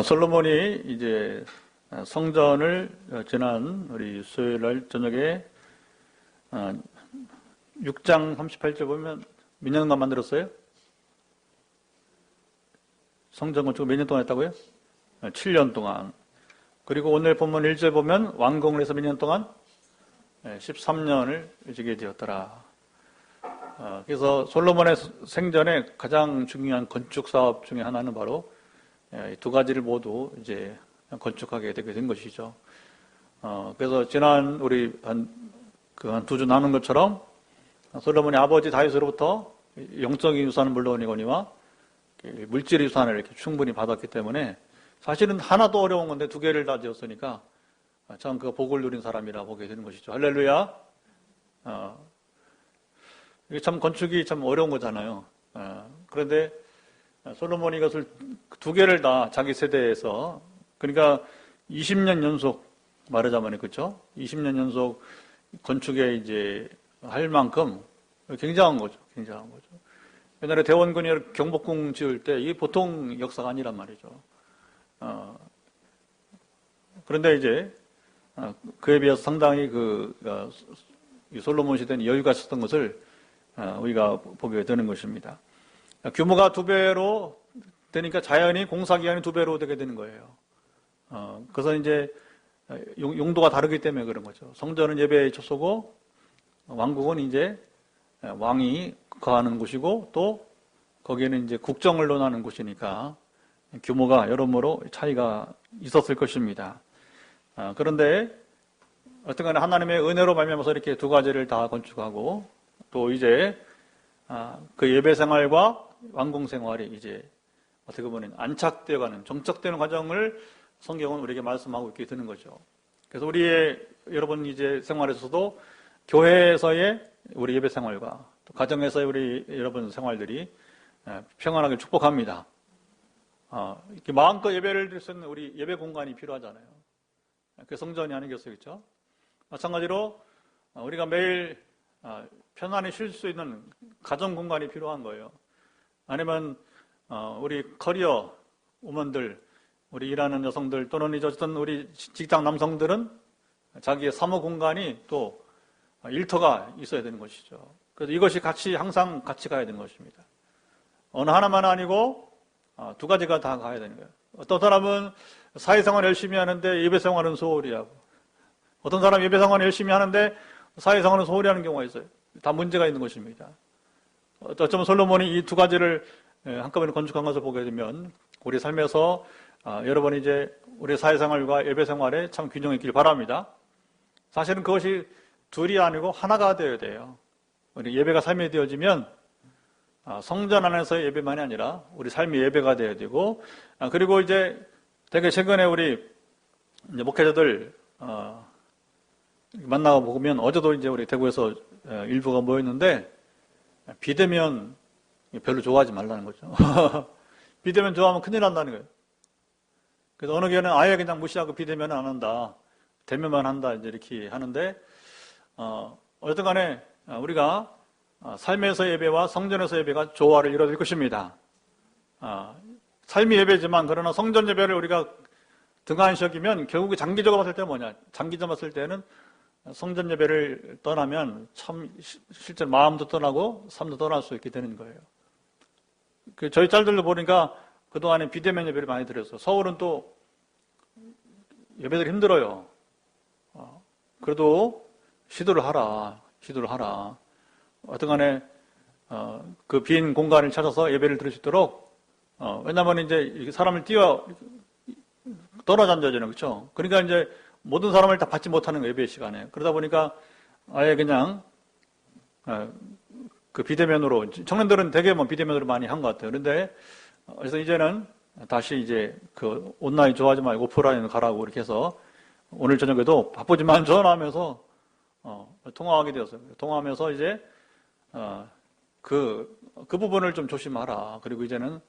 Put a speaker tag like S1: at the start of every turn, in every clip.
S1: 솔로몬이 이제 성전을 지난 우리 수요일 날 저녁에 6장 38절 보면 몇 년간 만들었어요? 성전 건축을 몇 년 동안 했다고요? 7년 동안. 그리고 오늘 본문 1절 보면 완공을 해서 몇 년 동안? 13년을 지게 되었더라. 그래서 솔로몬의 생전에 가장 중요한 건축 사업 중에 하나는 바로 두 가지를 모두 이제 건축하게 되게 된 것이죠. 그래서 지난 우리 한 두 주 나눈 것처럼 솔로몬의 아버지 다윗으로부터 영적인 유산은 물론이거니와 물질의 유산을 이렇게 충분히 받았기 때문에 사실은 하나도 어려운 건데 두 개를 다 지었으니까 참 그 복을 누린 사람이라 보게 되는 것이죠. 할렐루야. 이게 참 건축이 참 어려운 거잖아요. 그런데 솔로몬이 이것을 두 개를 다 자기 세대에서, 그러니까 20년 연속 말하자면 그렇죠? 20년 연속 건축에 이제 할 만큼 굉장한 거죠. 굉장한 거죠. 옛날에 대원군이 경복궁 지을 때 이게 보통 역사가 아니란 말이죠. 그런데 이제 그에 비해서 상당히 솔로몬 시대는 여유가 있었던 것을 우리가 보게 되는 것입니다. 규모가 2배로 되니까 자연히 공사 기간이 2배로 되게 되는 거예요. 그래서 이제 용도가 다르기 때문에 그런 거죠. 성전은 예배의 처소고 왕국은 이제 왕이 거하는 곳이고 또 거기에는 이제 국정을 논하는 곳이니까 규모가 여러모로 차이가 있었을 것입니다. 그런데 어쨌든 하나님의 은혜로 말미암아서 이렇게 두 가지를 다 건축하고 또 이제 그 예배 생활과 왕궁 생활이 이제 어떻게 보면 안착되어가는 정착되는 과정을 성경은 우리에게 말씀하고 있게 되는 거죠. 그래서 여러분 이제 생활에서도 교회에서의 우리 예배 생활과 또 가정에서의 우리 여러분 생활들이 평안하게 축복합니다. 이렇게 마음껏 예배를 드릴 수 있는 우리 예배 공간이 필요하잖아요. 그 성전이 아니겠어요, 마찬가지로 우리가 매일 편안히 쉴 수 있는 가정 공간이 필요한 거예요. 아니면 우리 커리어 우먼들, 우리 일하는 여성들 또는 이제 어쨌든 우리 직장 남성들은 자기의 사무 공간이 또 일터가 있어야 되는 것이죠. 그래서 이것이 항상 같이 가야 되는 것입니다. 어느 하나만 아니고 두 가지가 다 가야 되는 거예요. 어떤 사람은 사회생활 열심히 하는데 예배생활은 소홀히 하고, 어떤 사람은 예배생활 열심히 하는데 사회생활은 소홀히 하는 경우가 있어요. 다 문제가 있는 것입니다. 어쩌면 솔로몬이 이 두 가지를 한꺼번에 건축한 것을 보게 되면 우리 삶에서 여러분이 이제 우리 사회생활과 예배생활에 참 균형이 있길 바랍니다. 사실은 그것이 둘이 아니고 하나가 되어야 돼요. 우리 예배가 삶이 되어지면 성전 안에서의 예배만이 아니라 우리 삶의 예배가 되어야 되고, 그리고 이제 되게 최근에 우리 이제 목회자들 만나고 보면 어제도 이제 우리 대구에서 일부가 모였는데 비대면 별로 좋아하지 말라는 거죠. 비대면 좋아하면 큰일 난다는 거예요. 그래서 어느 교회는 아예 그냥 무시하고 비대면은 안 한다, 대면만 한다 이제 이렇게 하는데 어쨌든 간에 우리가 삶에서 예배와 성전에서 예배가 조화를 이뤄낼 것입니다. 삶이 예배지만 그러나 성전 예배를 우리가 등한시여기면 결국에 장기적으로 봤을 때 뭐냐? 장기적으로 봤을 때는 성전 예배를 떠나면 참 실제로 마음도 떠나고 삶도 떠날 수 있게 되는 거예요. 저희 딸들도 보니까 그동안에 비대면 예배를 많이 드렸어요. 서울은 또 예배들이 힘들어요. 그래도 시도를 하라. 어떤 간에 그 빈 공간을 찾아서 예배를 드릴 수 있도록, 왜냐면 이제 사람을 떨어져 앉아지는, 그렇죠? 그러니까 이제 모든 사람을 다 받지 못하는 예배 시간에. 그러다 보니까 아예 그냥 그 비대면으로, 청년들은 되게 비대면으로 많이 한 것 같아요. 그런데 그래서 이제는 다시 이제 그 온라인 좋아하지 말고 오프라인으로 가라고 이렇게 해서 오늘 저녁에도 바쁘지만 전화하면서 통화하게 되었어요. 통화하면서 이제 그 부분을 좀 조심하라. 그리고 이제는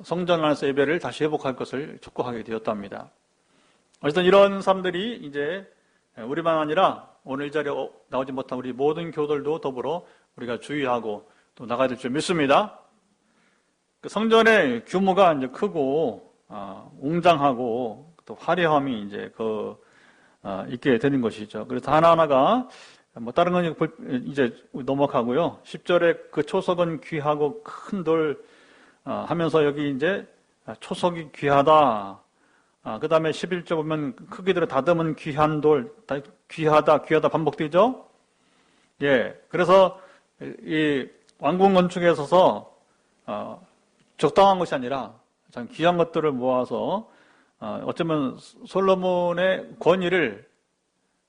S1: 성전 안에서 예배를 다시 회복할 것을 촉구하게 되었답니다. 어쨌든 이런 사람들이 이제 우리만 아니라 오늘 이 자리에 나오지 못한 우리 모든 교들도 더불어 우리가 주의하고 또 나가야 될 줄 믿습니다. 그 성전의 규모가 이제 크고 웅장하고 또 화려함이 이제 있게 되는 것이죠. 그래서 하나하나가 뭐 다른 건 이제 넘어가고요. 10절에 그 초석은 귀하고 큰 돌 하면서 여기 이제 초석이 귀하다. 그 다음에 11절 보면 크기들을 다듬은 귀한 돌, 귀하다 반복되죠? 예. 그래서 이 왕궁 건축에 있어서 적당한 것이 아니라 참 귀한 것들을 모아서 어쩌면 솔로몬의 권위를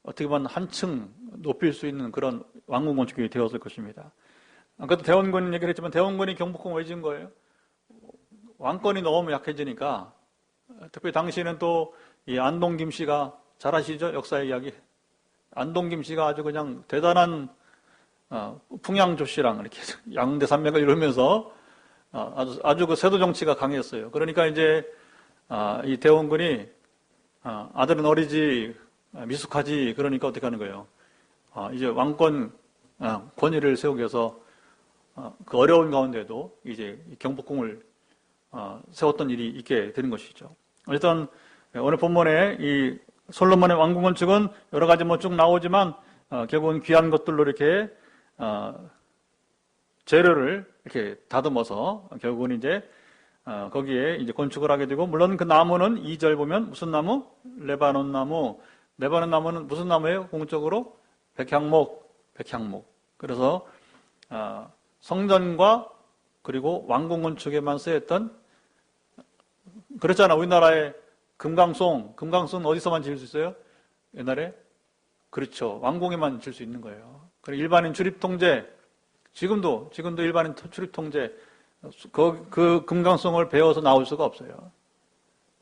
S1: 어떻게 보면 한층 높일 수 있는 그런 왕궁 건축이 되었을 것입니다. 아까도 대원군 얘기를 했지만 대원군이 경복궁을 왜 지은 거예요? 왕권이 너무 약해지니까, 특별히 당시에는 또 이 안동 김씨가 잘 아시죠? 역사의 이야기. 안동 김씨가 아주 그냥 대단한 풍양조씨랑 이렇게 양대산맥을 이루면서 아주 그 세도 정치가 강했어요. 그러니까 이제 이 대원군이 아들은 어리지 미숙하지, 그러니까 어떻게 하는 거예요? 이제 왕권 권위를 세우기 위해서 그 어려운 가운데도 이제 경복궁을 세웠던 일이 있게 되는 것이죠. 어쨌든 오늘 본문에 이 솔로몬의 왕궁 건축은 여러 가지 뭐 쭉 나오지만 결국은 귀한 것들로 이렇게 재료를 이렇게 다듬어서 결국은 이제 거기에 이제 건축을 하게 되고, 물론 그 나무는 2절 보면 무슨 나무? 레바논 나무. 레바논 나무는 무슨 나무예요? 공적으로 백향목. 그래서 성전과 그리고 왕궁 건축에만 쓰였던, 그렇잖아. 우리나라에 금강송 어디서만 지을 수 있어요? 옛날에? 그렇죠. 왕궁에만 지을 수 있는 거예요. 그리고 일반인 출입통제, 지금도 일반인 출입통제, 그 금강송을 배워서 나올 수가 없어요.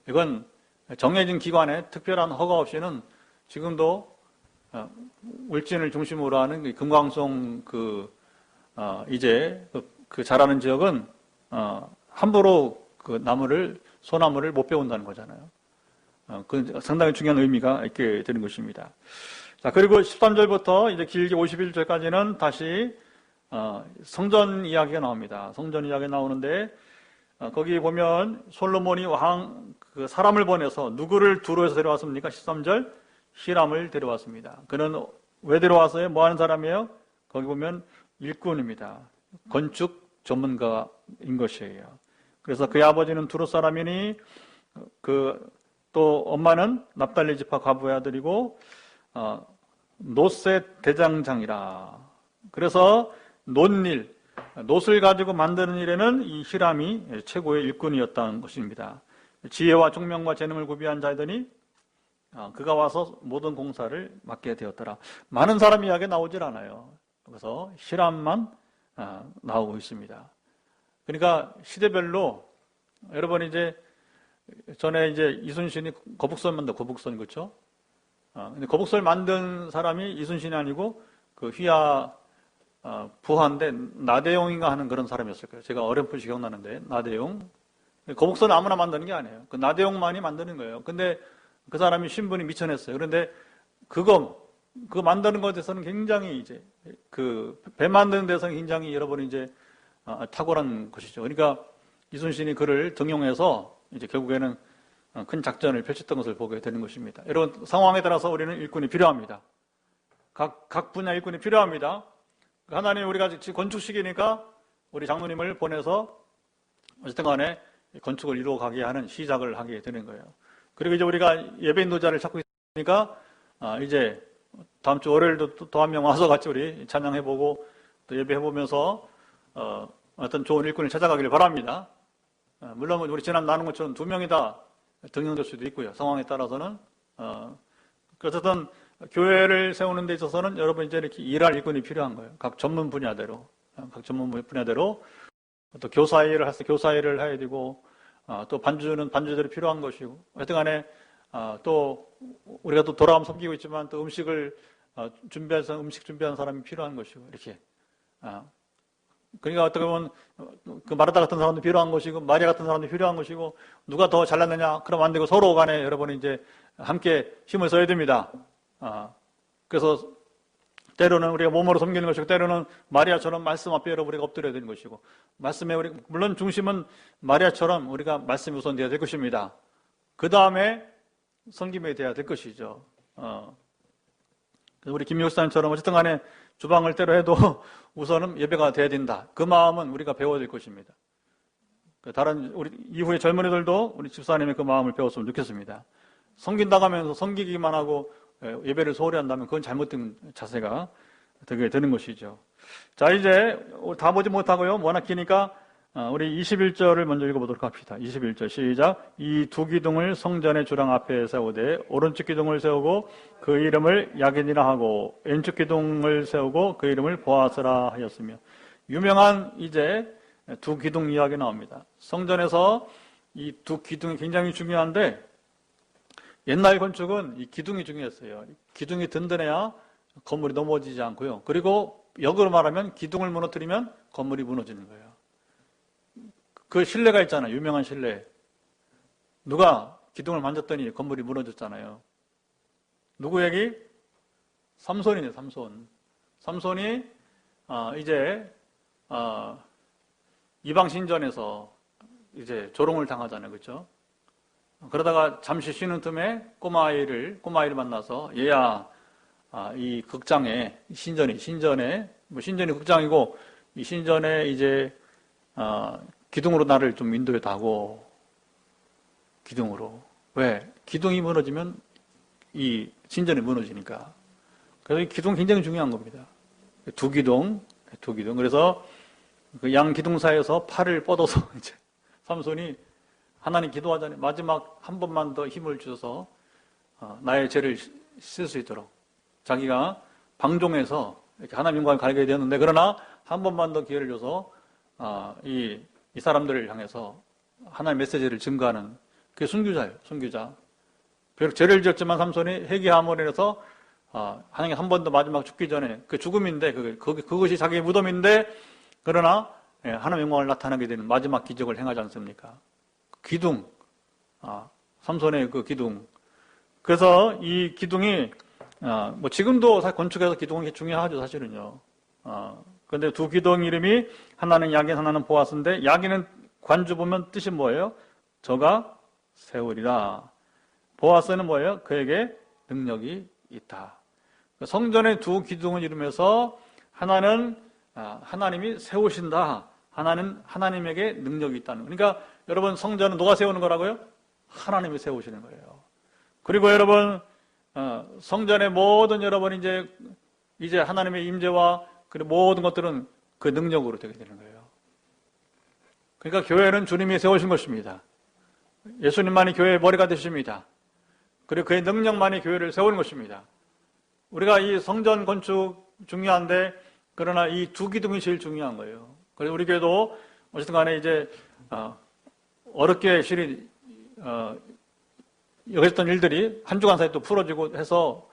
S1: 이건 정해진 기관에 특별한 허가 없이는 지금도 울진을 중심으로 하는 금강송 이제 그 자라는 지역은 함부로 그 소나무를 못 배운다는 거잖아요. 그 상당히 중요한 의미가 있게 되는 것입니다. 자, 그리고 13절부터 이제 길게 51절까지는 다시 성전 이야기가 나옵니다. 성전 이야기가 나오는데 거기 보면 솔로몬이 그 사람을 보내서 누구를 두로에서 데려왔습니까? 13절 히람을 데려왔습니다. 그는 왜 데려왔어요? 뭐 하는 사람이에요? 거기 보면 일꾼입니다. 건축 전문가인 것이에요. 그래서 그의 아버지는 두로 사람이니 또 엄마는 납달리 지파 과부의 아들이고 놋의 대장장이라. 그래서 놋을 가지고 만드는 일에는 이 히람이 최고의 일꾼이었다는 것입니다. 지혜와 총명과 재능을 구비한 자이더니 그가 와서 모든 공사를 맡게 되었더라. 많은 사람 이야기 나오질 않아요. 그래서 히람만 나오고 있습니다. 그러니까 시대별로 여러분 이제 전에 이제 이순신이 거북선 만든 거북선, 그렇죠? 근데 거북선을 만든 사람이 이순신이 아니고 그 휘하 부하인데 나대용인가 하는 그런 사람이었을 거예요. 제가 어렴풋이 기억나는데 나대용. 거북선을 아무나 만드는 게 아니에요. 그 나대용만이 만드는 거예요. 근데 그 사람이 신분이 미천했어요. 그런데 그거 만드는 것에 대해서는 굉장히 이제 그 배 만드는 데서는 굉장히 여러분이 이제 탁월한 것이죠. 그러니까 이순신이 그를 등용해서 이제 결국에는 큰 작전을 펼쳤던 것을 보게 되는 것입니다. 이런 상황에 따라서 우리는 일꾼이 필요합니다. 각 분야 일꾼이 필요합니다. 하나님 우리가 지금 건축식이니까 우리 장로님을 보내서 어쨌든 간에 건축을 이루어가게 하는 시작을 하게 되는 거예요. 그리고 이제 우리가 예배 인도자를 찾고 있으니까 이제 다음 주 월요일도 또 한 명 와서 같이 우리 찬양해보고 또 예배해보면서 어떤 좋은 일꾼을 찾아가기를 바랍니다. 물론 우리 지난 나눈 것처럼 2명이 다 등용될 수도 있고요. 상황에 따라서는. 어쨌든 교회를 세우는 데 있어서는 여러분 이제 이렇게 일할 일꾼이 필요한 거예요. 각 전문 분야대로 또 교사 일을 할 때 교사 일을 해야 되고 또 반주는 반주대로 필요한 것이고, 하여튼 간에 또 우리가 또 돌아가면 섬기고 있지만 또 음식을 준비해서 음식 준비하는 사람이 필요한 것이고, 이렇게 그러니까 어떻게 보면 그 마르다 같은 사람도 필요한 것이고 마리아 같은 사람도 필요한 것이고, 누가 더 잘났느냐 그러면 안 되고 서로 간에 여러분이 이제 함께 힘을 써야 됩니다. 그래서 때로는 우리가 몸으로 섬기는 것이고, 때로는 마리아처럼 말씀 앞에 여러분 우리가 엎드려야 되는 것이고, 말씀에 우리, 물론 중심은 마리아처럼 우리가 말씀이 우선되어야 될 것입니다. 그 다음에 섬김이 되어야 될 것이죠. 우리 김 목사님처럼 어쨌든 간에 주방을 때로 해도 우선은 예배가 돼야 된다. 그 마음은 우리가 배워야 될 것입니다. 다른 우리 이후의 젊은이들도 우리 집사님의 그 마음을 배웠으면 좋겠습니다. 섬긴다고 하면서 섬기기만 하고 예배를 소홀히 한다면 그건 잘못된 자세가 되게 되는 것이죠. 자, 이제 다 보지 못하고요. 워낙 기니까 우리 21절을 먼저 읽어보도록 합시다. 21절 시작. 이 두 기둥을 성전의 주랑 앞에 세우되 오른쪽 기둥을 세우고 그 이름을 야긴이라 하고 왼쪽 기둥을 세우고 그 이름을 보아스라 하였으며. 유명한 이제 두 기둥 이야기 나옵니다. 성전에서 이 두 기둥이 굉장히 중요한데, 옛날 건축은 이 기둥이 중요했어요. 기둥이 든든해야 건물이 넘어지지 않고요. 그리고 역으로 말하면 기둥을 무너뜨리면 건물이 무너지는 거예요. 그 신뢰가 있잖아요. 유명한 신뢰. 누가 기둥을 만졌더니 건물이 무너졌잖아요. 누구 얘기? 삼손이네, 삼손. 삼손이 이제 이방 신전에서 이제 조롱을 당하잖아요. 그렇죠? 그러다가 잠시 쉬는 틈에 꼬마아이를 만나서, 얘야, 이 극장에, 신전에 극장이고, 이 신전에 이제, 기둥으로 나를 좀 인도해다고. 기둥으로. 왜? 기둥이 무너지면 이 신전이 무너지니까. 그래서 이 기둥 굉장히 중요한 겁니다. 두 기둥. 그래서 그 양 기둥 사이에서 팔을 뻗어서 이제 삼손이 하나님 기도하자니 마지막 한 번만 더 힘을 주셔서 나의 죄를 씻을 수 있도록, 자기가 방종해서 이렇게 하나님 영광을 가리게 되었는데, 그러나 한 번만 더 기회를 줘서 이 사람들을 향해서 하나님의 메시지를 증거하는, 그게 순교자예요. 순교자. 비록 죄를 지었지만 삼손이 회개함으로 인해서 하나님 한 번 더 마지막 죽기 전에, 그 죽음인데 그것이 자기의 무덤인데, 그러나 하나님의 영광을 나타나게 되는 마지막 기적을 행하지 않습니까? 기둥, 삼손의 그 기둥. 그래서 이 기둥이 뭐 지금도 건축에서 기둥이 중요하죠, 사실은요. 그런데 두 기둥 이름이 하나는 야긴, 하나는 보아스인데, 야긴은 관주 보면 뜻이 뭐예요? 저가 세우리라. 보아스는 뭐예요? 그에게 능력이 있다. 성전의 두 기둥을 이루면서 하나는 하나님이 세우신다. 하나는 하나님에게 능력이 있다는. 그러니까 여러분, 성전은 누가 세우는 거라고요? 하나님이 세우시는 거예요. 그리고 여러분, 성전의 모든 여러분 이제 하나님의 임재와 그리고 모든 것들은 그 능력으로 되게 되는 거예요. 그러니까 교회는 주님이 세우신 것입니다. 예수님만이 교회의 머리가 되십니다. 그리고 그의 능력만이 교회를 세우는 것입니다. 우리가 이 성전 건축 중요한데, 그러나 이 두 기둥이 제일 중요한 거예요. 그래서 우리 교회도 어쨌든 간에 이제 어렵게 실이 여기 있던 일들이 한 주간 사이에 또 풀어지고 해서,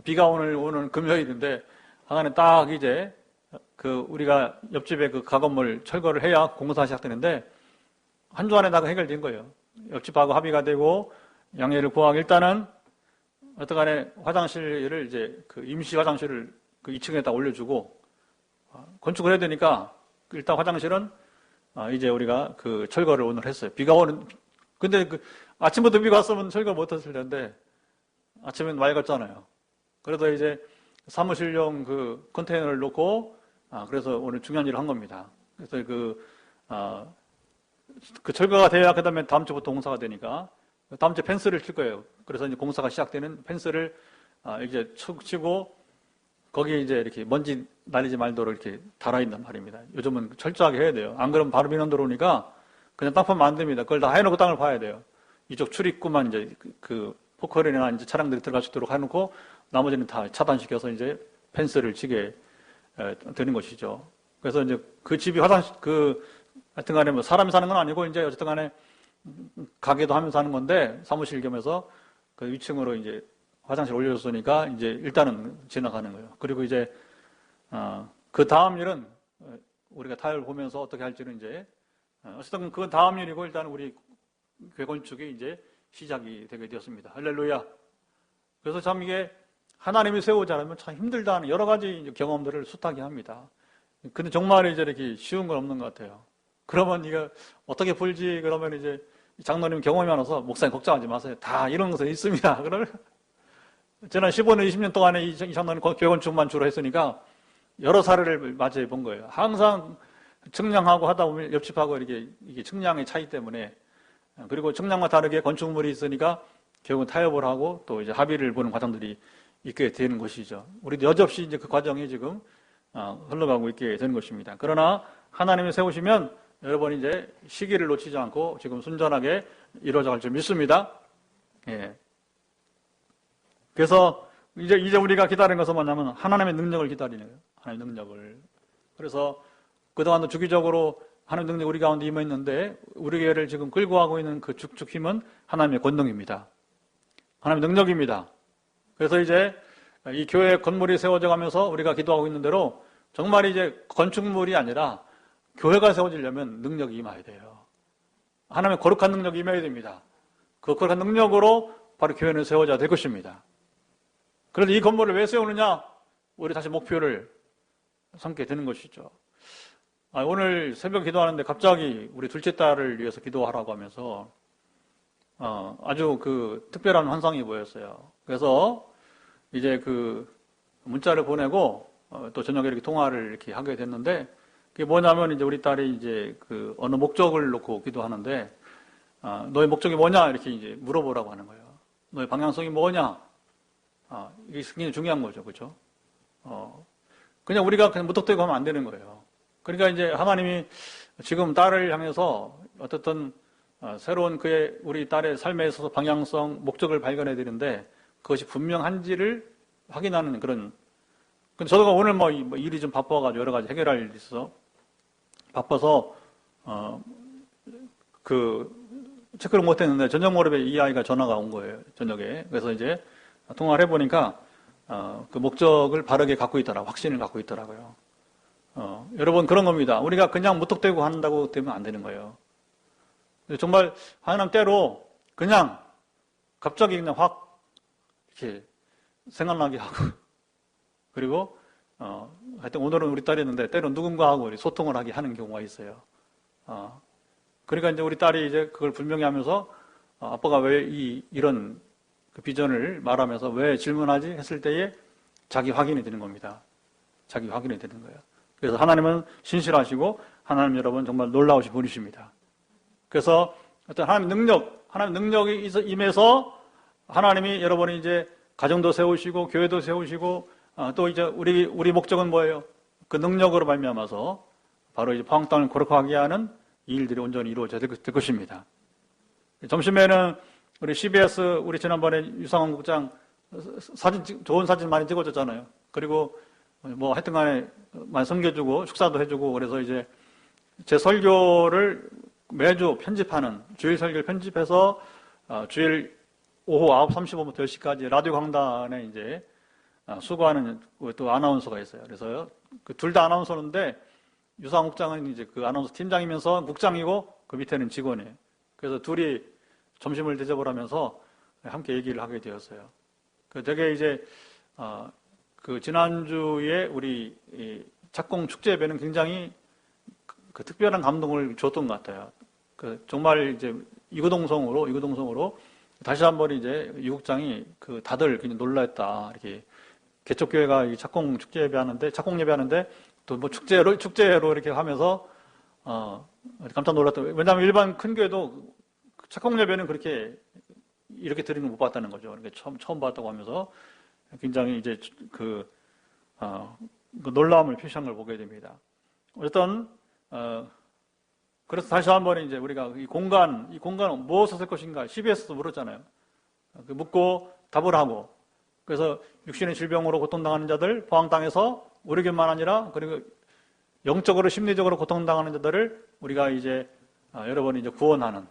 S1: 비가 오는 금요일인데 하나는 딱 이제 그 우리가 옆집에 그 가건물 철거를 해야 공사 시작되는데, 한 주 안에 다 해결된 거예요. 옆집하고 합의가 되고 양해를 구하고, 일단은 어떡간에 화장실을 이제 그 임시 화장실을 그 2층에다 올려주고 건축을 해야 되니까, 일단 화장실은 이제 우리가 그 철거를 오늘 했어요. 비가 오는, 근데 그 아침부터 비가 왔으면 철거 못 했을 텐데, 아침엔 맑았잖아요. 그래서 이제 사무실용 그 컨테이너를 놓고, 그래서 오늘 중요한 일을 한 겁니다. 그래서 그 철거가 돼야 그 다음에 다음 주부터 공사가 되니까, 다음 주에 펜스를 칠 거예요. 그래서 이제 공사가 시작되는 펜스를 이제 치고, 거기에 이제 이렇게 먼지 날리지 말도록 이렇게 달아있단 말입니다. 요즘은 철저하게 해야 돼요. 안 그러면 바로 민원 들어오니까 그냥 땅 파면 안 됩니다. 그걸 다 해놓고 땅을 파야 돼요. 이쪽 출입구만 이제 그 포커린이나 이제 차량들이 들어갈 수 있도록 해놓고, 나머지는 다 차단시켜서 이제 펜스를 치게 되는 것이죠. 그래서 이제 그 집이 하여튼 간에 뭐 사람이 사는 건 아니고, 이제 어쨌든 간에 가게도 하면서 하는 건데, 사무실 겸해서 그 위층으로 이제 화장실 올려줬으니까 이제 일단은 지나가는 거예요. 그리고 이제 그 다음 일은 우리가 타일 보면서 어떻게 할지는 이제 어쨌든 그 다음 일이고, 일단 우리 교회 건축이 이제 시작이 되게 되었습니다. 할렐루야. 그래서 참 이게 하나님이 세우자면 참 힘들다는 여러 가지 경험들을 숱하게 합니다. 근데 정말 이제 이렇게 쉬운 건 없는 것 같아요. 그러면 이거 어떻게 풀지? 그러면 이제 장로님 경험이 많아서 목사님 걱정하지 마세요. 다 이런 것은 있습니다. 그러면 지난 15년, 20년 동안에 이 장로님 교건축만 주로 했으니까 여러 사례를 맞이해 본 거예요. 항상 측량하고 하다 보면 옆집하고 이게 측량의 차이 때문에, 그리고 측량과 다르게 건축물이 있으니까 결국은 타협을 하고 또 이제 합의를 보는 과정들이 있게 되는 것이죠. 우리도 여지없이 이제 그 과정이 지금 흘러가고 있게 되는 것입니다. 그러나 하나님이 세우시면 여러분 이제 시기를 놓치지 않고 지금 순전하게 이루어져 갈 줄 믿습니다. 예. 그래서 이제 우리가 기다리는 것은 뭐냐면 하나님의 능력을 기다리는 거예요. 하나님의 능력을. 그래서 그동안도 주기적으로 하나님의 능력이 우리 가운데 임했는데 우리 교회를 지금 끌고 가고 있는 그 축축 힘은 하나님의 권능입니다. 하나님의 능력입니다. 그래서 이제 이 교회 건물이 세워져 가면서 우리가 기도하고 있는 대로 정말 이제 건축물이 아니라 교회가 세워지려면 능력이 임해야 돼요. 하나님의 거룩한 능력이 임해야 됩니다. 그 거룩한 능력으로 바로 교회는 세워져야 될 것입니다. 그런데 이 건물을 왜 세우느냐? 우리 다시 목표를 삼게 되는 것이죠. 오늘 새벽 기도하는데 갑자기 우리 둘째 딸을 위해서 기도하라고 하면서 아주 그 특별한 환상이 보였어요. 그래서 이제 그 문자를 보내고 또 저녁에 이렇게 통화를 이렇게 하게 됐는데 그게 뭐냐면 이제 우리 딸이 이제 그 어느 목적을 놓고 기도하는데 너의 목적이 뭐냐 이렇게 이제 물어보라고 하는 거예요. 너의 방향성이 뭐냐? 이게 굉장히 중요한 거죠, 그렇죠? 그냥 우리가 그냥 무턱대고 하면 안 되는 거예요. 그러니까 이제 하나님이 지금 딸을 향해서 어떻든 새로운 우리 딸의 삶에 있어서 방향성, 목적을 발견해야 되는데 그것이 분명한지를 확인하는 그런. 근데 저도 오늘 뭐 일이 좀 바빠가지고 여러 가지 해결할 일이 있어서 바빠서 그 체크를 못했는데 저녁 무렵에 이 아이가 전화가 온 거예요, 저녁에. 그래서 이제 통화를 해보니까 그 목적을 바르게 갖고 있더라고요. 확신을 갖고 있더라고요. 여러분 그런 겁니다. 우리가 그냥 무턱대고 한다고 되면 안 되는 거예요. 정말 하나님 때로 그냥 갑자기 그냥 확 이렇게 생각나게 하고 그리고 하여튼 오늘은 우리 딸이 있는데 때로 누군가하고 소통을 하게 하는 경우가 있어요. 그러니까 이제 우리 딸이 이제 그걸 분명히 하면서 아빠가 왜 이런 그 비전을 말하면서 왜 질문하지 했을 때에 자기 확인이 되는 겁니다. 자기 확인이 되는 거예요. 그래서 하나님은 신실하시고 하나님 여러분 정말 놀라우신 분이십니다. 그래서 어떤 하나님 능력이 임해서 하나님이 여러분이 이제 가정도 세우시고 교회도 세우시고 또 이제 우리 목적은 뭐예요? 그 능력으로 말미암아서 바로 이제 포항 땅을 거룩하게 하는 이 일들이 온전히 이루어져야 될 것입니다. 점심에는 우리 CBS 우리 지난번에 유상원 국장 좋은 사진 많이 찍어줬잖아요. 그리고 뭐 하여튼 간에 많이 섬겨주고 식사도 해주고 그래서 이제 제 설교를 매주 편집하는 주일 설교를 편집해서 주일 오후 9시 35분부터 10시까지 라디오 강단에 이제 수고하는 또 아나운서가 있어요. 그래서 그 둘 다 아나운서인데 유상원 국장은 이제 그 아나운서 팀장이면서 국장이고 그 밑에는 직원이에요. 그래서 둘이 점심을 대접을 하면서 함께 얘기를 하게 되었어요. 되게 이제 그 지난주에 우리 착공 축제 예배는 굉장히 그 특별한 감동을 줬던 것 같아요. 정말 이제 이구동성으로 다시 한번 이제 유 국장이 그 다들 그냥 놀랐다. 이렇게 개척교회가 이 착공 축제 예배하는데 또 뭐 축제로 이렇게 하면서 깜짝 놀랐다. 왜냐하면 일반 큰 교회도 착공 예배는 이렇게 드리는 거 못 봤다는 거죠. 그러니까 처음 봤다고 하면서 굉장히 이제 그 놀라움을 표시한 걸 보게 됩니다. 어쨌든 그래서 다시 한번 이제 우리가 이 공간은 무엇을 쓸 것인가 CBS도 물었잖아요. 묻고 답을 하고 그래서 육신의 질병으로 고통당하는 자들 포항 땅에서 우리 교회만 아니라 그리고 영적으로 심리적으로 고통당하는 자들을 우리가 이제 여러분이 이제 구원하는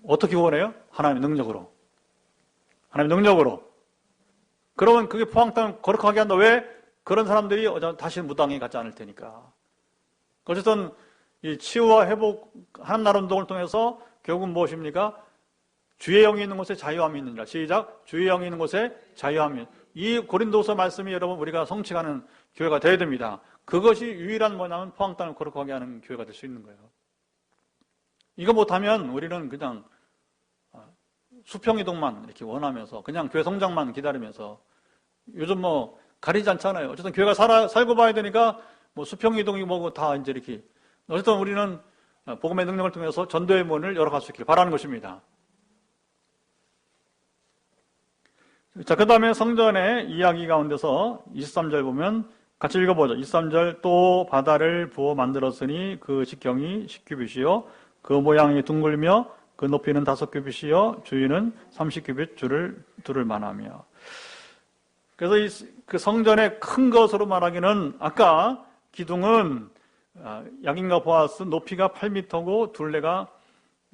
S1: 어떻게 구원해요? 하나님의 능력으로. 그러면 그게 포항 땅을 거룩하게 한다. 왜? 그런 사람들이 다시는 무당에 가지 않을 테니까. 어쨌든 이 치유와 회복 하는 나라 운동을 통해서 결국은 무엇입니까? 주의 영이 있는 곳에 자유함이 있느니라. 시작. 주의 영이 있는 곳에 자유함이. 이 고린도서 말씀이 여러분 우리가 성취하는 교회가 되어야 됩니다. 그것이 유일한 뭐냐면 포항 땅을 거룩하게 하는 교회가 될 수 있는 거예요. 이거 못하면 우리는 그냥 수평이동만 이렇게 원하면서 그냥 교회 성장만 기다리면서 요즘 뭐 가리지 않잖아요. 어쨌든 교회가 살고 봐야 되니까 뭐 수평이동이 뭐고 다 이제 이렇게. 어쨌든 우리는 복음의 능력을 통해서 전도의 문을 열어갈 수 있기를 바라는 것입니다. 자, 그 다음에 성전의 이야기 가운데서 23절 보면 같이 읽어보죠. 23절. 또 바다를 부어 만들었으니 그 직경이 10규빗이요 그 모양이 둥글며 그 높이는 5규빗이요 주위는 30규빗 줄을 두를 만하며. 그래서 그 성전의 큰 것으로 말하기는 아까 기둥은 야긴과 보아스 높이가 8m고 둘레가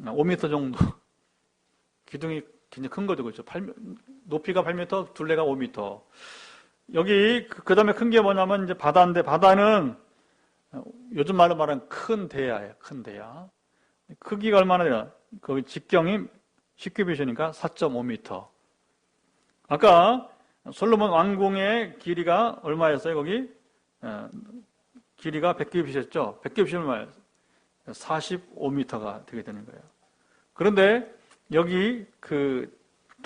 S1: 5m 정도. 기둥이 굉장히 큰 거죠. 그렇죠? 높이가 8m, 둘레가 5m. 여기 그 다음에 큰 게 뭐냐면 이제 바다인데 바다는 요즘 말로 말하는 큰 대야예요. 큰 대야. 크기가 얼마나 돼요? 그 직경이 10규빗이니까 4.5m. 아까 솔로몬 왕궁의 길이가 얼마였어요? 거기 길이가 100규빗이었죠. 100규빗이 얼마예요? 45m가 되게 되는 거예요. 그런데 여기 그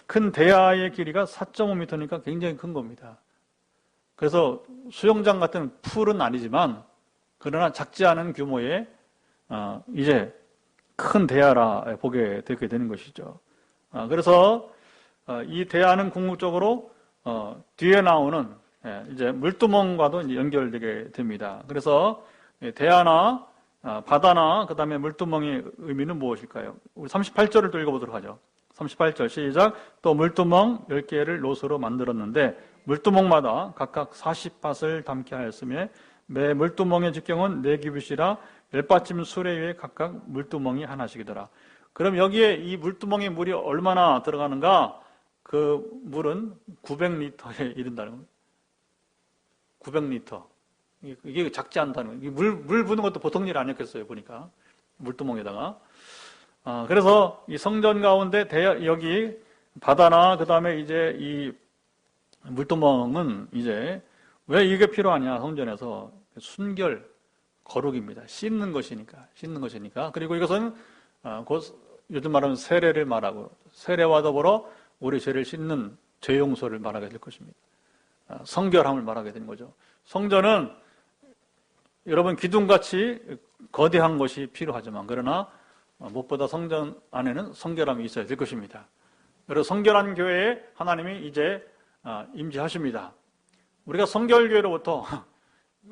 S1: 큰 대야의 길이가 4.5m니까 굉장히 큰 겁니다. 그래서 수영장 같은 풀은 아니지만 그러나 작지 않은 규모의 이제 큰 대야라 보게 되게 되는 것이죠. 그래서 이 대야는 궁극적으로 뒤에 나오는 이제 물두멍과도 이제 연결되게 됩니다. 그래서 대야나 바다나 그 다음에 물두멍의 의미는 무엇일까요? 우리 38절을 또 읽어보도록 하죠. 38절 시작. 또 물두멍 10개를 노소로 만들었는데 물두멍마다 각각 40밭을 담게 하였으며 매 물두멍의 직경은 4규빗이라 10받침 수레 위에 각각 물두멍이 하나씩이더라. 그럼 여기에 이 물두멍의 물이 얼마나 들어가는가? 그 물은 900리터에 이른다는 거예요. 900리터. 이게 작지 않다는 거예요. 물 부는 것도 보통 일 아니었겠어요, 보니까. 물두멍에다가. 그래서 이 성전 가운데 여기 바다나 그 다음에 이제 이 물두멍은 이제 왜 이게 필요하냐, 성전에서. 순결, 거룩입니다. 씻는 것이니까. 그리고 이것은 요즘 말하면 세례를 말하고 세례와 더불어 우리 죄를 씻는 죄 용서를 말하게 될 것입니다. 성결함을 말하게 되는 거죠. 성전은 여러분 기둥같이 거대한 것이 필요하지만 그러나 무엇보다 성전 안에는 성결함이 있어야 될 것입니다. 그래서 성결한 교회에 하나님이 이제 임재하십니다. 우리가 성결교회로부터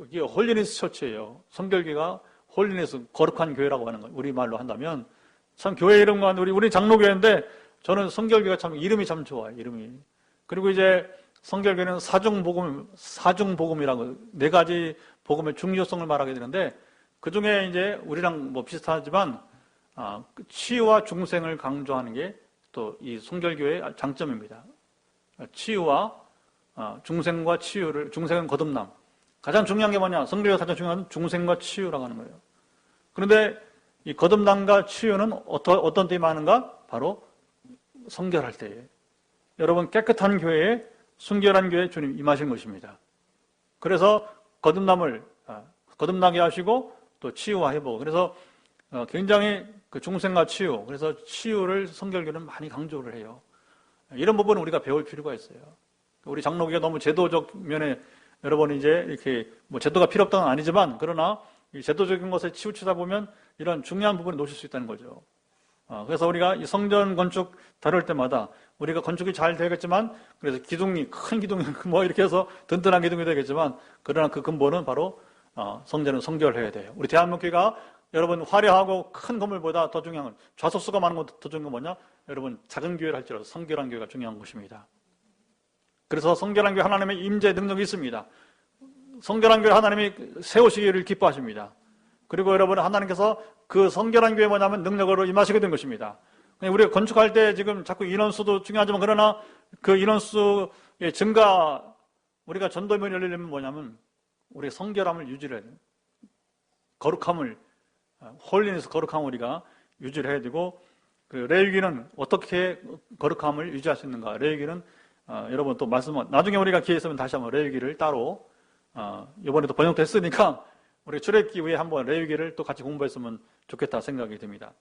S1: 이게 홀리니스 처치예요. 성결교회가 홀리니스 거룩한 교회라고 하는 거예요. 우리말로 한다면 참 교회 이름 가운데 우리 장로교회인데 저는 성결교회가 참 이름이 참 좋아요. 이름이. 그리고 이제 성결교회는 사중복음이라고 4가지 복음의 중요성을 말하게 되는데 그 중에 이제 우리랑 뭐 비슷하지만 치유와 중생을 강조하는 게 또 이 성결교회의 장점입니다. 치유와 중생과 치유를, 중생은 거듭남. 가장 중요한 게 뭐냐? 성결교회가 가장 중요한 건 중생과 치유라고 하는 거예요. 그런데 이 거듭남과 치유는 어떤 때에 많은가? 바로 성결할 때에. 여러분 깨끗한 교회에 순결한 교회에 주님 임하신 것입니다. 그래서 거듭나게 하시고 또 치유와 회복. 그래서 굉장히 그 중생과 치유, 그래서 치유를 성결교는 많이 강조를 해요. 이런 부분은 우리가 배울 필요가 있어요. 우리 장로교가 너무 제도적 면에 여러분 이제 이렇게 뭐 제도가 필요 없다는 건 아니지만 그러나 이 제도적인 것에 치우치다 보면 이런 중요한 부분을 놓칠 수 있다는 거죠. 그래서 우리가 이 성전 건축 다룰 때마다 우리가 건축이 잘 되겠지만 그래서 큰 기둥이 뭐 이렇게 해서 든든한 기둥이 되겠지만 그러나 그 근본은 바로 성전은 성결해야 돼요. 우리 대한민국교회가 여러분 화려하고 큰 건물보다 더 중요한 건 좌석수가 많은 것도 더 중요한 건 뭐냐? 여러분 작은 교회를 할지라도 성결한 교회가 중요한 것입니다. 그래서 성결한 교회 하나님의 임재 능력이 있습니다. 성결한 교회 하나님이 세우시기를 기뻐하십니다. 그리고 여러분 하나님께서 그 성결한 교회 뭐냐면 능력으로 임하시게 된 것입니다. 우리가 건축할 때 지금 자꾸 인원수도 중요하지만 그러나 그 인원수의 증가 우리가 전도문이 열리려면 뭐냐면 우리의 성결함을 유지를 해야 돼요. 거룩함을 홀리네스 거룩함을 우리가 유지를 해야 되고 그리고 레위기는 어떻게 거룩함을 유지할 수 있는가? 레위기는 여러분 또 말씀, 나중에 우리가 기회 있으면 다시 한번 레위기를 따로 이번에도 번역됐으니까 우리 출애굽기 후에 한번 레위기를 또 같이 공부했으면 좋겠다 생각이 듭니다.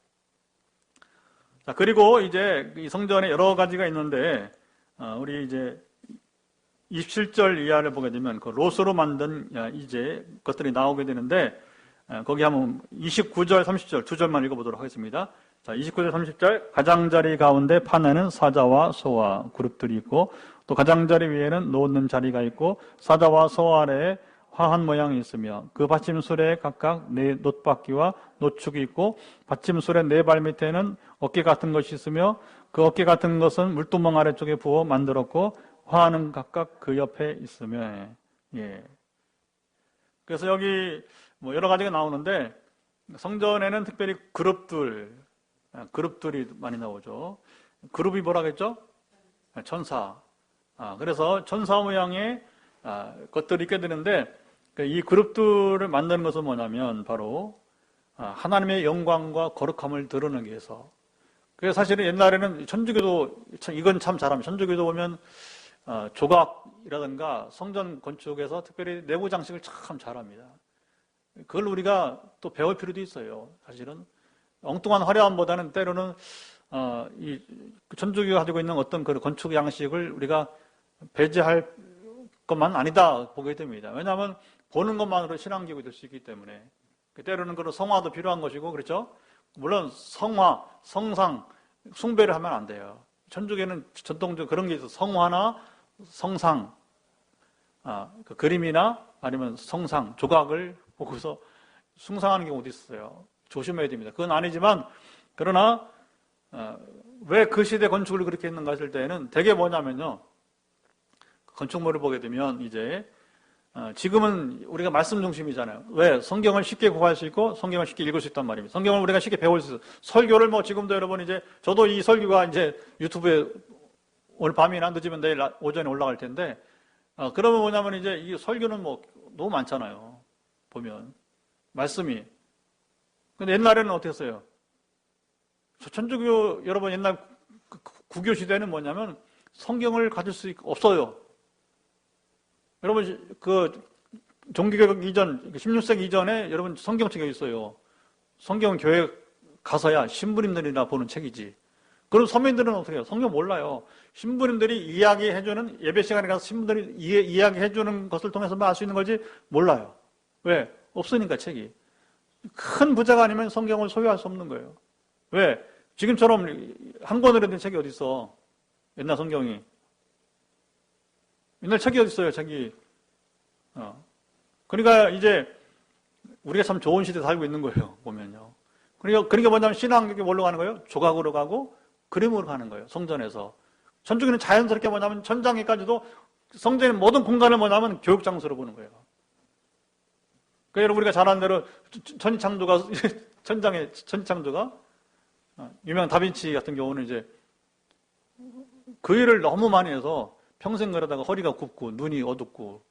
S1: 자, 그리고 이제 이 성전에 여러 가지가 있는데 우리 이제 27절 이하를 보게 되면 그 롯으로 만든 이제 것들이 나오게 되는데 거기 한번 29절, 30절 두 절만 읽어보도록 하겠습니다. 자, 29절, 30절 가장자리 가운데 판에는 사자와 소와 그룹들이 있고 또 가장자리 위에는 놓는 자리가 있고 사자와 소 아래에 화한 모양이 있으며 그 받침술에 각각 네 놋바퀴와 노축이 있고 받침술의 네 발 밑에는 어깨 같은 것이 있으며 그 어깨 같은 것은 물두멍 아래쪽에 부어 만들었고 화하는 각각 그 옆에 있으며 예. 그래서 여기 뭐 여러 가지가 나오는데 성전에는 특별히 그룹들이 많이 나오죠. 그룹이 뭐라겠죠? 천사. 그래서 천사 모양의 것들이 있게 되는데 이 그룹들을 만드는 것은 뭐냐면 바로 하나님의 영광과 거룩함을 드러내기 위해서. 그래서 사실은 옛날에는 천주교도 이건 참 잘합니다. 천주교도 보면 조각이라든가 성전 건축에서 특별히 내부 장식을 참 잘합니다. 그걸 우리가 또 배울 필요도 있어요. 사실은 엉뚱한 화려함보다는 때로는 이 천주교가 가지고 있는 어떤 그 건축 양식을 우리가 배제할 것만 아니다 보게 됩니다. 왜냐하면 보는 것만으로 신앙교육이 될 수 있기 때문에 때로는 그런 성화도 필요한 것이고 그렇죠. 물론 성화, 성상, 숭배를 하면 안 돼요. 천주교는 전통적으로 그런 게 있어요. 성화나 성상, 그 그림이나 아니면 성상, 조각을 보고서 숭상하는 경우도 있어요. 조심해야 됩니다. 그건 아니지만 그러나 왜 그 시대 건축을 그렇게 했는가 했을 때에는 대개 뭐냐면요. 건축물을 보게 되면 이제 지금은 우리가 말씀 중심이잖아요. 왜? 성경을 쉽게 구할 수 있고 성경을 쉽게 읽을 수 있단 말입니다. 성경을 우리가 쉽게 배울 수 있어요. 설교를 뭐 지금도 여러분 이제 저도 이 설교가 이제 유튜브에 오늘 밤이나 늦으면 내일 오전에 올라갈 텐데 그러면 뭐냐면 이제 이 설교는 뭐 너무 많잖아요. 보면 말씀이. 근데 옛날에는 어떻게 했어요? 천주교 여러분 옛날 구교 시대는 뭐냐면 성경을 가질 수 없어요. 여러분 그 종교개혁 이전 16세기 이전에 여러분 성경책이 있어요. 성경은 교회 가서야 신부님들이나 보는 책이지. 그럼 서민들은 어떻게 해요? 성경 몰라요. 신부님들이 이야기해주는 예배 시간에 가서 신부들이 이야기해주는 것을 통해서만 알 수 있는 거지 몰라요. 왜? 없으니까 책이. 큰 부자가 아니면 성경을 소유할 수 없는 거예요. 왜? 지금처럼 한 권으로 된 책이 어디 있어? 옛날 성경이. 옛날 책이 어디 있어요? 책이. 그러니까 이제 우리가 참 좋은 시대에 살고 있는 거예요. 보면요. 그러니까 뭐냐면 신앙이 뭘로 가는 거예요? 조각으로 가고 그림으로 가는 거예요. 성전에서. 천주교는 자연스럽게 뭐냐면 천장에까지도 성전의 모든 공간을 뭐냐면 교육 장소로 보는 거예요. 그러니까 여러분 우리가 잘 아는 대로 천지창조가 천장에 천지창조가 유명한 다빈치 같은 경우는 이제 그 일을 너무 많이 해서 평생 그러다가 허리가 굽고 눈이 어둡고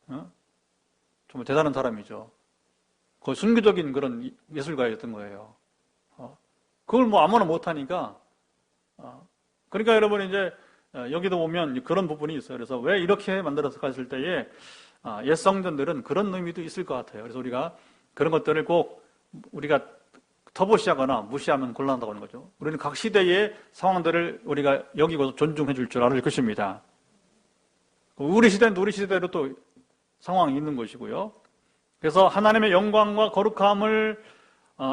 S1: 정말 대단한 사람이죠. 거의 순교적인 그런 예술가였던 거예요. 그걸 뭐 아무나 못하니까 그러니까 여러분 이제 여기도 보면 그런 부분이 있어요. 그래서 왜 이렇게 만들어서 갔을 때에 옛 성전들은 그런 의미도 있을 것 같아요. 그래서 우리가 그런 것들을 꼭 우리가 터부시하거나 무시하면 곤란하다고 하는 거죠. 우리는 각 시대의 상황들을 우리가 여기고 존중해 줄 줄 알을 것입니다. 우리 시대는 우리 시대대로 또 상황이 있는 것이고요. 그래서 하나님의 영광과 거룩함을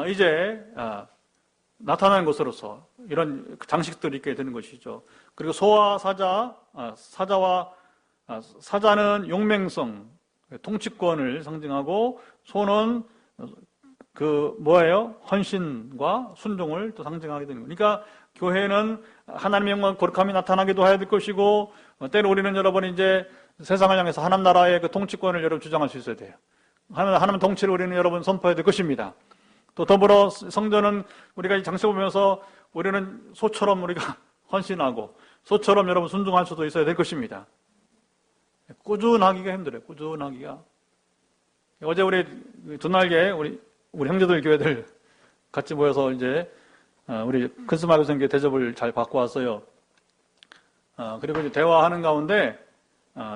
S1: 이제 나타나는 것으로서 이런 장식들이 있게 되는 것이죠. 그리고 소와 사자는 용맹성, 통치권을 상징하고 소는 헌신과 순종을 또 상징하게 되는 거예요. 그러니까 교회는 하나님의 영광 거룩함이 나타나기도 해야 될 것이고 때로 우리는 여러분 이제 세상을 향해서 하나님 나라의 그 통치권을 여러분 주장할 수 있어야 돼요. 하나님 통치를 우리는 여러분 선포해야 될 것입니다. 또 더불어 성전은 우리가 이 장식 보면서 우리는 소처럼 우리가 헌신하고 소처럼 여러분 순종할 수도 있어야 될 것입니다. 꾸준하기가 힘들어요. 꾸준하기가. 어제 우리 두날개 우리 형제들 교회들 같이 모여서 이제 우리 큰스마일 선교 대접을 잘 받고 왔어요. 그리고 이제 대화하는 가운데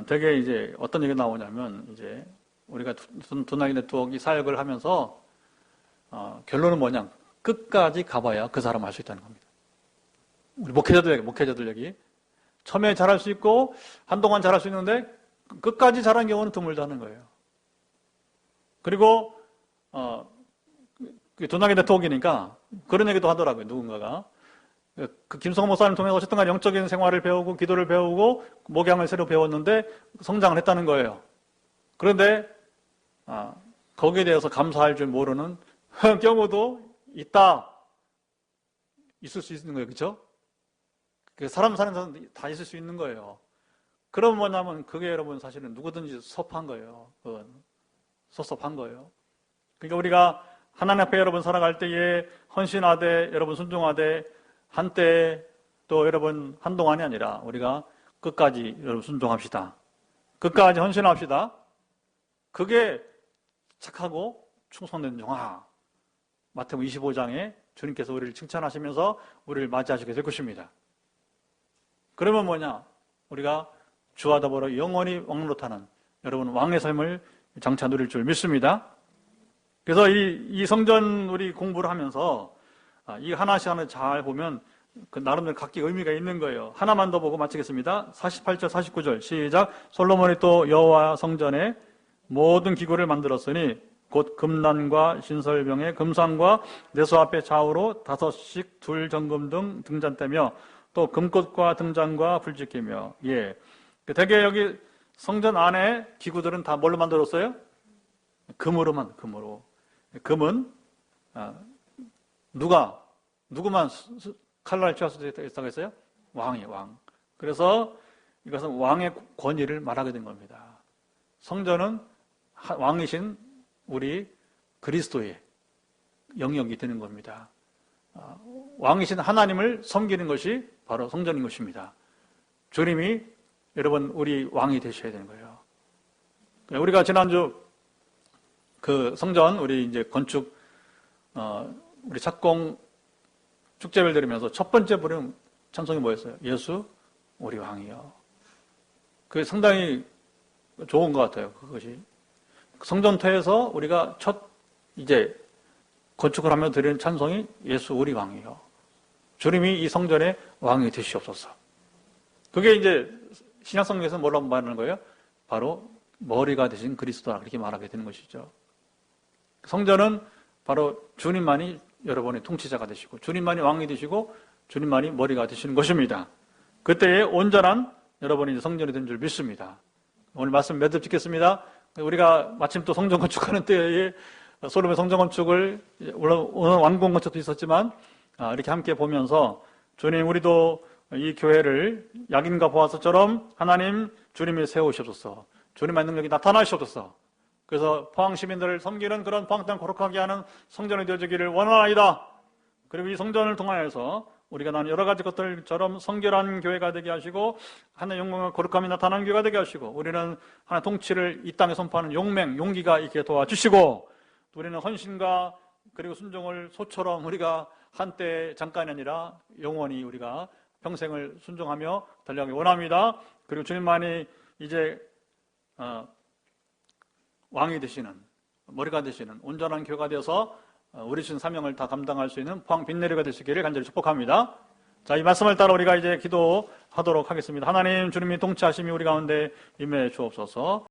S1: 되게 이제 어떤 얘기가 나오냐면 이제 우리가 두나기 네트워크 사역을 하면서 결론은 뭐냐? 끝까지 가봐야 그 사람 알 수 있다는 겁니다. 우리 목회자들 얘기. 처음에 잘할 수 있고 한동안 잘할 수 있는데 끝까지 잘한 경우는 드물다는 거예요. 그리고 두나기 네트워크니까 그런 얘기도 하더라고요. 누군가가. 그 김성호 목사님 통해서 어쨌든 간에 영적인 생활을 배우고 기도를 배우고 목양을 새로 배웠는데 성장을 했다는 거예요. 그런데 거기에 대해서 감사할 줄 모르는 경우도 있을 수 있는 거예요. 그렇죠? 사람 사는 사람 다 있을 수 있는 거예요. 그럼 뭐냐면 그게 여러분 사실은 누구든지 섭한 거예요. 그건 섭섭한 거예요. 그러니까 우리가 하나님 앞에 여러분 살아갈 때에 헌신하되 여러분 순종하되 한때 또 여러분 한동안이 아니라 우리가 끝까지 여러분 순종합시다. 끝까지 헌신합시다. 그게 착하고 충성된 종아. 마태복음 25장에 주님께서 우리를 칭찬하시면서 우리를 맞이하시게 될 것입니다. 그러면 뭐냐? 우리가 주와 더불어 영원히 왕노릇하는 여러분 왕의 삶을 장차 누릴 줄 믿습니다. 그래서 이 성전 우리 공부를 하면서 이 하나씩 하나 잘 보면 그 나름대로 각기 의미가 있는 거예요. 하나만 더 보고 마치겠습니다. 48절, 49절 시작. 솔로몬이 또 여호와 성전에 모든 기구를 만들었으니 곧 금난과 신설병의 금상과 내수 앞에 좌우로 5씩 둘 정금 등 등잔대며 또 금꽃과 등잔과 불짓기며 예. 되게 여기 성전 안에 기구들은 다 뭘로 만들었어요? 금으로. 금은 누구만 칼날을 취할 수 있다고 했어요? 왕이 왕. 그래서 이것은 왕의 권위를 말하게 된 겁니다. 성전은 왕이신 우리 그리스도의 영역이 되는 겁니다. 왕이신 하나님을 섬기는 것이 바로 성전인 것입니다. 주님이 여러분 우리 왕이 되셔야 되는 거예요. 우리가 지난주 그 성전 우리 이제 건축 우리 착공 축제를 드리면서 첫 번째 부른 찬송이 뭐였어요? 예수 우리 왕이요. 그게 상당히 좋은 것 같아요. 그것이 성전터에서 우리가 첫 이제 건축을 하며 드리는 찬송이 예수 우리 왕이요. 주님이 이 성전의 왕이 되시옵소서. 그게 이제 신약성경에서 뭐라고 말하는 거예요? 바로 머리가 되신 그리스도라 그렇게 말하게 되는 것이죠. 성전은 바로 주님만이 여러분의 통치자가 되시고 주님만이 왕이 되시고 주님만이 머리가 되시는 것입니다. 그때의 온전한 여러분이 성전이 된 줄 믿습니다. 오늘 말씀 몇 듭 짓겠습니다. 우리가 마침 또 성전 건축하는 때에 솔로몬 성전 건축을 오늘 완공 건축도 있었지만 이렇게 함께 보면서 주님 우리도 이 교회를 약인과 보아서처럼 하나님 주님이 세우시옵소서. 주님의 능력이 나타나시옵소서. 그래서 포항 시민들을 섬기는 그런 포항 땅 거룩하게 하는 성전이 되어지기를 원하나이다. 그리고 이 성전을 통하여서 우리가 나는 여러 가지 것들처럼 성결한 교회가 되게 하시고 하나님의 영광과 거룩함이 나타나는 교회가 되게 하시고 우리는 하나님의 통치를 이 땅에 선포하는 용기가 있게 도와주시고 우리는 헌신과 그리고 순종을 소처럼 우리가 한때 잠깐이 아니라 영원히 우리가 평생을 순종하며 달려가기 원합니다. 그리고 주님만이 이제 왕이 되시는 머리가 되시는 온전한 교회가 되어서 우리 신 사명을 다 감당할 수 있는 포항 빛내리가 되시기를 간절히 축복합니다. 자, 이 말씀을 따라 우리가 이제 기도하도록 하겠습니다. 하나님 주님이 통치하심이 우리 가운데 임해 주옵소서.